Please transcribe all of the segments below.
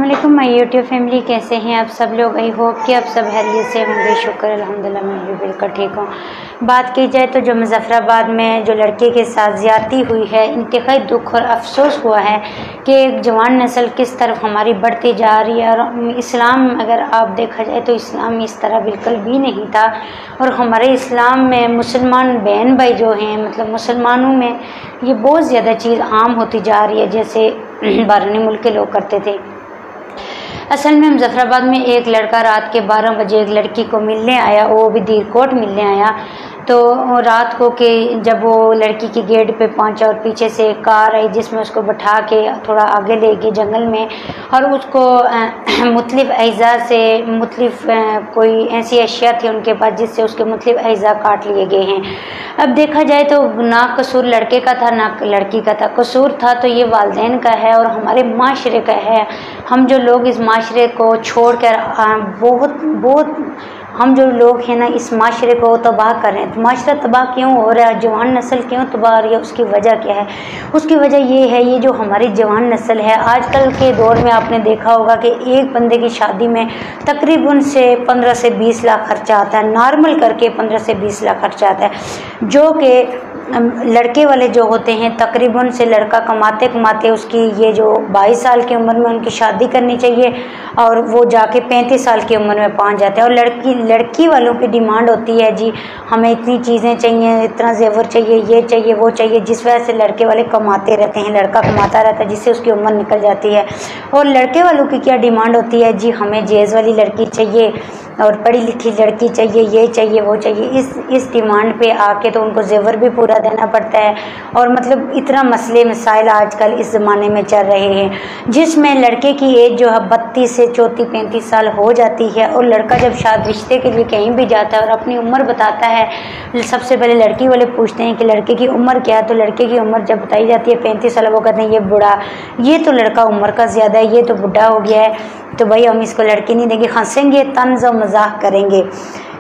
अस्सलामुअलैकुम my YouTube family, कैसे हैं आप सब लोग। आई होप कि आप सब हैरियत से होंगे। शुक्र अल्हम्दुलिल्लाह मैं भी बिल्कुल ठीक हूँ। बात की जाए तो जो मुजफ्फराबाद में जो लड़के के साथ ज़्यादती हुई है, इंतहाई दुख और अफसोस हुआ है कि एक जवान नस्ल किस तरफ हमारी बढ़ती जा रही है। और इस्लाम अगर आप देखा जाए तो इस्लाम इस तरह बिल्कुल भी नहीं था। और हमारे इस्लाम में मुसलमान बहन भाई जो हैं, मतलब मुसलमानों में ये बहुत ज़्यादा चीज़ आम होती जा रही है, जैसे बाहरी मुल्क के लोग करते थे। असल में मुजफ्फराबाद में एक लड़का रात के 12 बजे एक लड़की को मिलने आया, वो भी दीरकोट मिलने आया। तो रात को के जब वो लड़की की गेट पे पहुंचा और पीछे से एक कार आई जिसमें उसको बैठा के थोड़ा आगे ले गए जंगल में, और उसको मुख्तलिफ अज़ा से मुख्तलिफ कोई ऐसी अशिया थी उनके पास जिससे उसके मुख्तलिफ अज़ा काट लिए गए हैं। अब देखा जाए तो ना कसूर लड़के का था ना लड़की का था, कसूर था तो ये वालिदैन का है और हमारे माशरे का है। हम जो लोग इस माशरे को छोड़ कर बहुत हम जो लोग हैं ना, इस माशरे को तबाह कर रहे हैं। तो माशरा तबाह क्यों हो रहा है, जवान नस्ल क्यों तबाह हो रही है, उसकी वजह क्या है? उसकी वजह ये है, ये जो हमारी जवान नस्ल है, आजकल के दौर में आपने देखा होगा कि एक बंदे की शादी में तकरीबन से 15 से 20 लाख खर्चा आता है। नॉर्मल करके 15 से 20 लाख खर्चा आता है, जो कि लड़के वाले जो होते हैं तकरीबन से लड़का कमाते कमाते उसकी ये जो 22 साल की उम्र में उनकी शादी करनी चाहिए और वो जाके 35 साल की उम्र में पहुंच जाते हैं। और लड़की वालों की डिमांड होती है, जी हमें इतनी चीज़ें चाहिए, इतना जेवर चाहिए, ये चाहिए वो चाहिए, जिस वजह से लड़के वाले कमाते रहते हैं, लड़का कमाता रहता है जिससे उसकी उम्र निकल जाती है। और लड़के वालों की क्या डिमांड होती है, जी हमें जेज़ वाली लड़की चाहिए और पढ़ी लिखी लड़की चाहिए, ये चाहिए वो चाहिए। इस डिमांड पे आके तो उनको जेवर भी पूरा देना पड़ता है। और मतलब इतना मसले मसाइल आजकल इस ज़माने में चल रहे हैं जिसमें लड़के की एज जो है 32 से 34-35 साल हो जाती है। और लड़का जब शादी रिश्ते के लिए कहीं भी जाता है और अपनी उम्र बताता है, सबसे पहले लड़की वाले पूछते हैं कि लड़के की उम्र क्या है, तो लड़के की उम्र जब बताई जाती है 35 साल, वो कहते हैं ये बूढ़ा, ये तो लड़का उम्र का ज़्यादा है, ये तो बुढ़ा हो गया है, तो भाई हम इसको लड़की नहीं देंगे, हंसेंगे, तंज और मजाक करेंगे।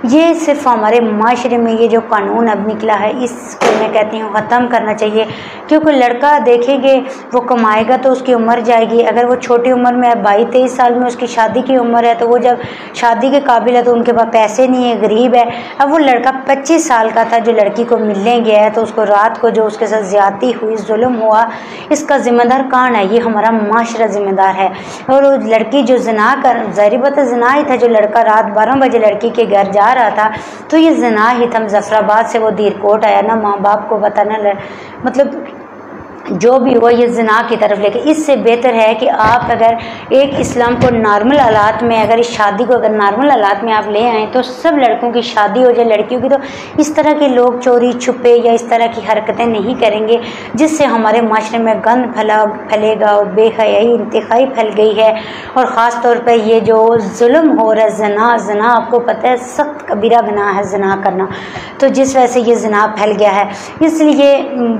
ये सिर्फ हमारे माशरे में ये जो कानून अब निकला है, इसको मैं कहती हूँ ख़त्म करना चाहिए। क्योंकि लड़का देखेंगे वो कमाएगा तो उसकी उम्र जाएगी। अगर वो छोटी उम्र में है, 22-23 साल में उसकी शादी की उम्र है, तो वो जब शादी के काबिल है तो उनके पास पैसे नहीं है, गरीब है। अब वो लड़का 25 साल का था जो लड़की को मिलने गया है, तो उसको रात को जो उसके साथ ज़्यादती हुई, जुल्म हुआ, इसका ज़िम्मेदार कौन है? ये हमारा माशरा ज़िम्मेदार है। और वो लड़की जो ज़िना कर, ज़ाहिर बात है ज़िना ही था, जो लड़का रात 12 बजे लड़की के घर जा रहा था तो ये ज़िना ही था। मुजफ्फराबाद से वो दीरकोट आया, ना माँ बाप को बताना, मतलब जो भी हुआ ये ज़िना की तरफ लेके। इससे बेहतर है कि आप अगर एक इस्लाम को नॉर्मल हालात में, अगर इस शादी को अगर नॉर्मल हालात में आप ले आएँ तो सब लड़कों की शादी हो जाए। लड़कियों की तो इस तरह के लोग चोरी छुपे या इस तरह की हरकतें नहीं करेंगे जिससे हमारे माशरे में गंद फैलेगा और बेहयाई इंतहाई फैल गई है। और ख़ास तौर पर ये जो जुल्म हो रहा है, ज़िना आपको पता है सख्त कबीरा गुनाह है ज़िना करना, तो जिस वजह से ये ज़िना फैल गया है। इसलिए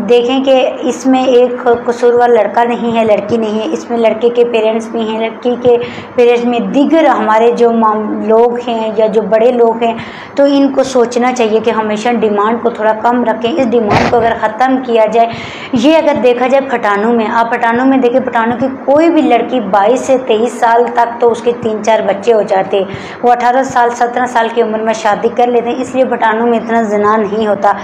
देखें कि इसमें एक कसूरवार लड़का नहीं है, लड़की नहीं है, इसमें लड़के के पेरेंट्स भी हैं, लड़की के पेरेंट्स में दीगर हमारे जो लोग हैं या जो बड़े लोग हैं। तो इनको सोचना चाहिए कि हमेशा डिमांड को थोड़ा कम रखें। इस डिमांड को अगर ख़त्म किया जाए, ये अगर देखा जाए पठानों में, आप पठानों में देखें, पठानों की कोई भी लड़की 22 से 23 साल तक तो उसके 3-4 बच्चे हो जाते, वो 18 साल 17 साल की उम्र में शादी कर लेते हैं, इसलिए पठानों में इतना ज़िना नहीं होता।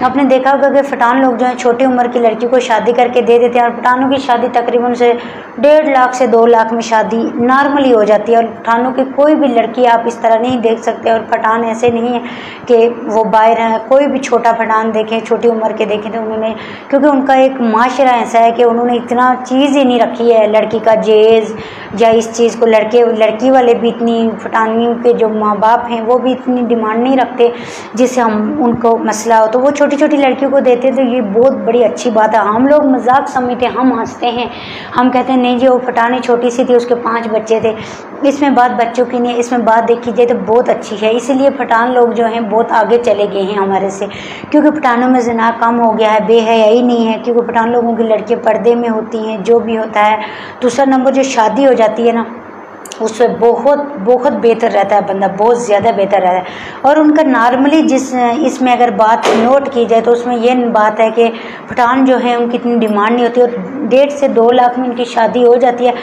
आपने देखा होगा कि पठान लोग जो है छोटी उम्र की लड़की को शादी करके दे देते हैं और पठानों की शादी तकरीबन से 1.5 लाख से 2 लाख में शादी नॉर्मली हो जाती है। और पठानों की कोई भी लड़की आप इस तरह नहीं देख सकते। और पठान ऐसे नहीं है कि वो बाहर हैं, कोई भी छोटा पठान देखें, छोटी उम्र के देखें तो उन्होंने, क्योंकि उनका एक माशरा ऐसा है कि उन्होंने इतना चीज़ ही नहीं रखी है, लड़की का जेज़ या इस चीज़ को। लड़की वाले भी इतनी, पठानियों के जो माँ बाप हैं वो भी इतनी डिमांड नहीं रखते जिससे हम उनको मसला हो, तो वो छोटी छोटी लड़कियों को देते। तो ये बहुत बड़ी अच्छी बात है। हम लोग मजाक समझते, हम हंसते हैं, हम कहते हैं नहीं जी वो पठानी छोटी सी थी, उसके 5 बच्चे थे। इसमें बात बच्चों की नहीं है, इसमें बात देखी जाए तो बहुत अच्छी है। इसीलिए पठान लोग जो हैं बहुत आगे चले गए हैं हमारे से, क्योंकि पठानों में ज़िना कम हो गया है, बेहयाई नहीं है, क्योंकि पठान लोगों की लड़कियाँ पर्दे में होती हैं, जो भी होता है। दूसरा नंबर जो शादी हो जाती है ना, उससे बहुत बेहतर रहता है बंदा, बहुत ज़्यादा बेहतर रहता है। और उनका नॉर्मली जिस इसमें अगर बात नोट की जाए तो उसमें ये बात है कि पठान जो है उनकी इतनी डिमांड नहीं होती और 1.5 से 2 लाख में उनकी शादी हो जाती है।